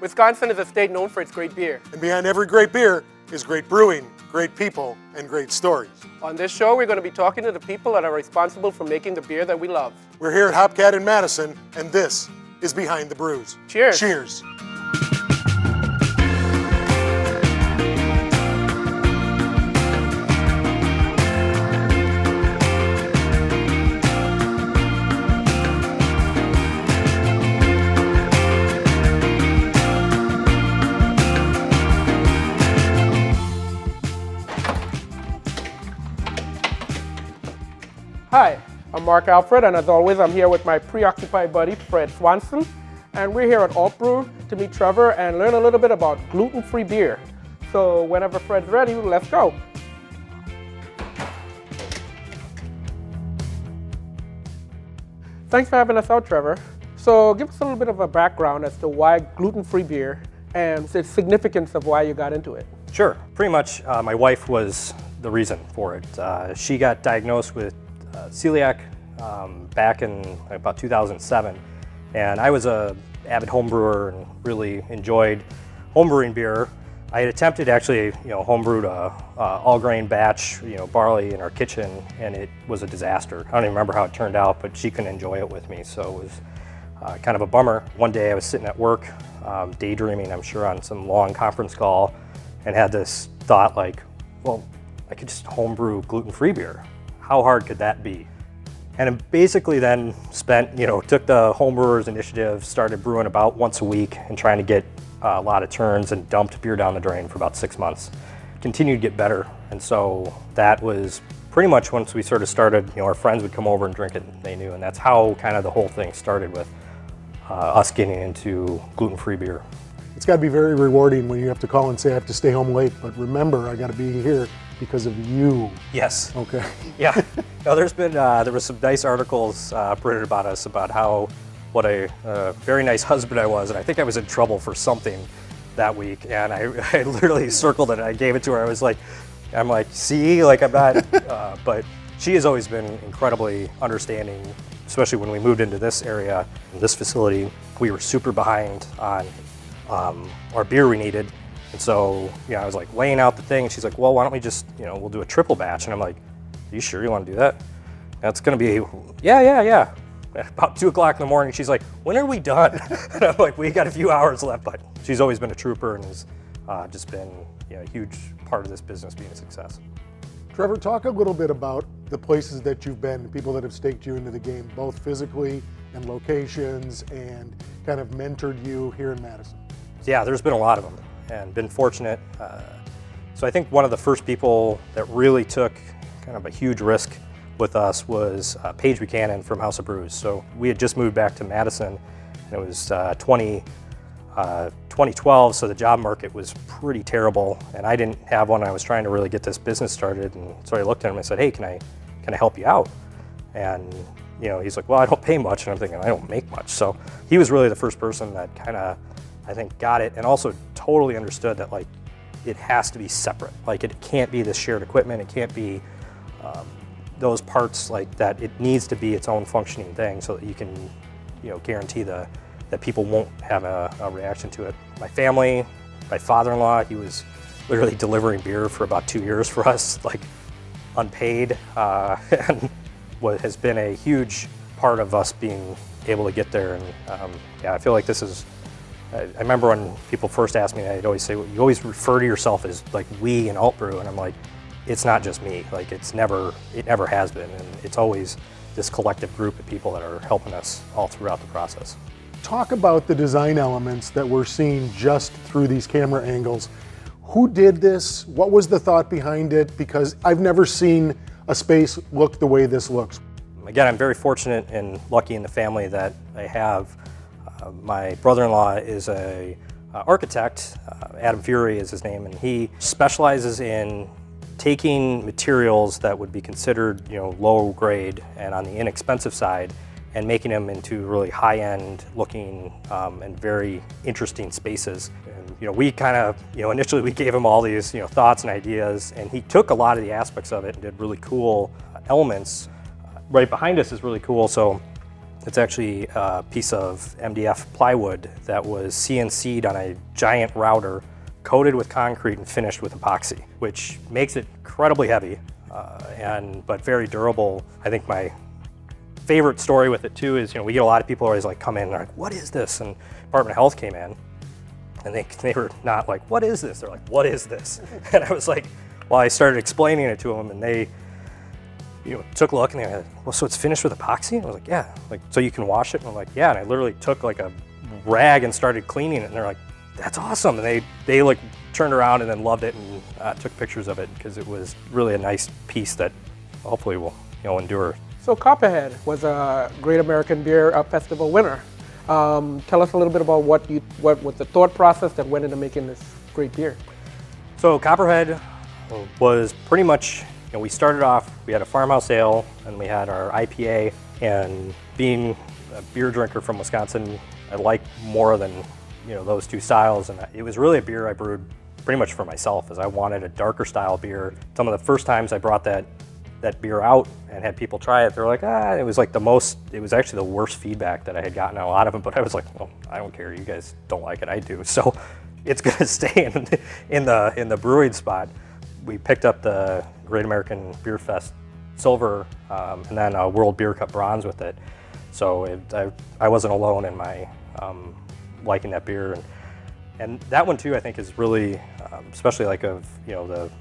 Wisconsin is a state known for its great beer. And behind every great beer is great brewing, great people, and great stories. On this show, we're going to be talking to the people that are responsible for making the beer that we love. We're here at Hopcat in Madison, and this is Behind the Brews. Cheers. Cheers. Hi, I'm Mark Alfred, and as always, I'm here with my preoccupied buddy, Fred Swanson. And we're here at Brew to meet Trevor and learn a little bit about gluten-free beer. So whenever Fred's ready, let's go. Thanks for having us out, Trevor. So give us a little bit of a background as to why gluten-free beer and the significance of why you got into it. Sure. Pretty much my wife was the reason for it. She got diagnosed with celiac back in about 2007, and I was a avid home brewer and really enjoyed homebrewing beer. I had attempted actually, homebrewed a all-grain batch, barley in our kitchen, and it was a disaster. I don't even remember how it turned out, but she couldn't enjoy it with me, so it was kind of a bummer. One day I was sitting at work, daydreaming, I'm sure, on some long conference call, and had this thought like, well, I could just homebrew gluten-free beer. How hard could that be? And I basically then spent, took the homebrewers initiative, started brewing about once a week and trying to get a lot of turns, and dumped beer down the drain for about 6 months. Continued to get better. And so that was pretty much once we sort of started, our friends would come over and drink it, and they knew. And that's how kind of the whole thing started with us getting into gluten-free beer. It's got to be very rewarding when you have to call and say, I have to stay home late, but remember, I got to be here because of you. Yes. Okay. Yeah. No, there's been, there was some nice articles printed about us, about what a very nice husband I was, and I think I was in trouble for something that week, and I literally circled it, and I gave it to her. I'm like, see, like I'm not, but she has always been incredibly understanding, especially when we moved into this area, this facility. We were super behind on our beer we needed. And so, I was like laying out the thing, and she's like, well, why don't we just, we'll do a triple batch. And I'm like, are you sure you want to do that? That's going to be, yeah. About 2 o'clock in the morning, she's like, when are we done? And I'm like, we got a few hours left. But she's always been a trooper and has just been a huge part of this business being a success. Trevor, talk a little bit about the places that you've been, people that have staked you into the game, both physically and locations, and kind of mentored you here in Madison. Yeah, there's been a lot of them, and been fortunate. So I think one of the first people that really took kind of a huge risk with us was Paige Buchanan from House of Brews. So we had just moved back to Madison, and it was 2012, so the job market was pretty terrible, and I didn't have one. I was trying to really get this business started, and so I looked at him and I said, hey, can I help you out? And he's like, well, I don't pay much, and I'm thinking, I don't make much. So he was really the first person that kind of, I think, got it, and also totally understood that like it has to be separate. Like it can't be this shared equipment. It can't be those parts like that. It needs to be its own functioning thing so that you can, guarantee that people won't have a reaction to it. My family, my father-in-law, he was literally delivering beer for about 2 years for us, like unpaid, and has been a huge part of us being able to get there. And I feel like this is, I remember when people first asked me, I'd always say, well, you always refer to yourself as like we in Brew, and I'm like, it's not just me. Like it never has been, and it's always this collective group of people that are helping us all throughout the process. Talk about the design elements that we're seeing just through these camera angles. Who did this? What was the thought behind it? Because I've never seen a space look the way this looks. Again, I'm very fortunate and lucky in the family that I have. My brother-in-law is a architect, Adam Fury is his name, and he specializes in taking materials that would be considered, low grade and on the inexpensive side, and making them into really high-end looking and very interesting spaces. And we kind of, initially we gave him all these, thoughts and ideas, and he took a lot of the aspects of it and did really cool elements. Right behind us is really cool. So It's actually a piece of MDF plywood that was CNC'd on a giant router, coated with concrete and finished with epoxy, which makes it incredibly heavy, but very durable. I think my favorite story with it too is, we get a lot of people always like come in and are like, what is this? And Department of Health came in and they were not like, what is this? They're like, what is this? And I was like, well, I started explaining it to them and they took a look and they were like, well, so it's finished with epoxy? And I was like, yeah. Like, so you can wash it? And I'm like, yeah. And I literally took like a rag and started cleaning it and they're like, that's awesome. And they like turned around and then loved it and took pictures of it because it was really a nice piece that hopefully will endure. So Copperhead was a Great American Beer Festival winner. Tell us a little bit about what was the thought process that went into making this great beer. So Copperhead was pretty much, we started off, we had a farmhouse ale and we had our IPA, and being a beer drinker from Wisconsin, I like more than those two styles, and it was really a beer I brewed pretty much for myself, as I wanted a darker style beer. Some of the first times I brought that beer out and had people try it, they were like, it was like it was actually the worst feedback that I had gotten on a lot of them, but I was like, well, I don't care, you guys don't like it, I do. So it's gonna stay in the brewing spot. We picked up the Great American Beer Fest Silver and then a World Beer Cup Bronze with it. So I wasn't alone in my liking that beer. And that one too, I think, is really, especially like I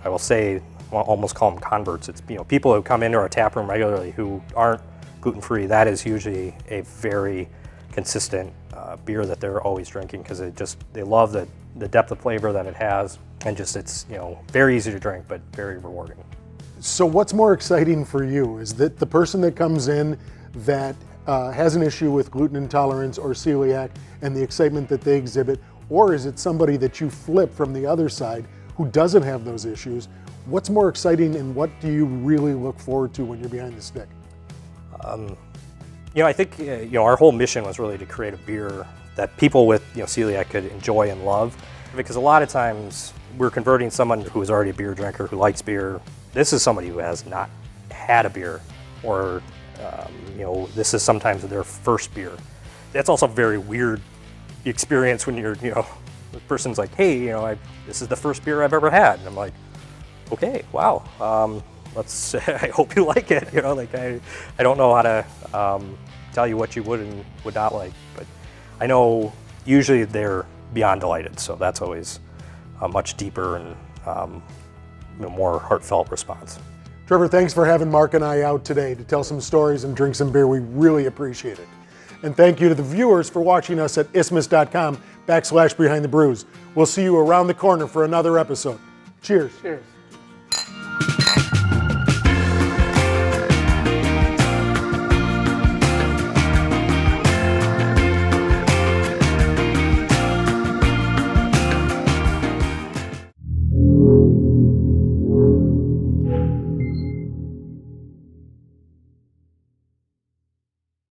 will say, I'll almost call them converts. It's people who come into our tap room regularly who aren't gluten-free. That is usually a very consistent beer that they're always drinking because they love the depth of flavor that it has, and just it's very easy to drink but very rewarding. So what's more exciting for you? Is that the person that comes in that has an issue with gluten intolerance or celiac and the excitement that they exhibit, or is it somebody that you flip from the other side who doesn't have those issues? What's more exciting, and what do you really look forward to when you're behind the stick? I think our whole mission was really to create a beer that people with celiac could enjoy and love, because a lot of times we're converting someone who is already a beer drinker who likes beer. This is somebody who has not had a beer, or this is sometimes their first beer. That's also a very weird experience when you're the person's like, hey, this is the first beer I've ever had, and I'm like, okay, wow, I hope you like it. I don't know how to tell you what you would and would not like, but I know usually they're beyond delighted. So that's always a much deeper and more heartfelt response. Trevor, thanks for having Mark and I out today to tell some stories and drink some beer. We really appreciate it. And thank you to the viewers for watching us at isthmus.com/Behind the Brews. We'll see you around the corner for another episode. Cheers. Cheers.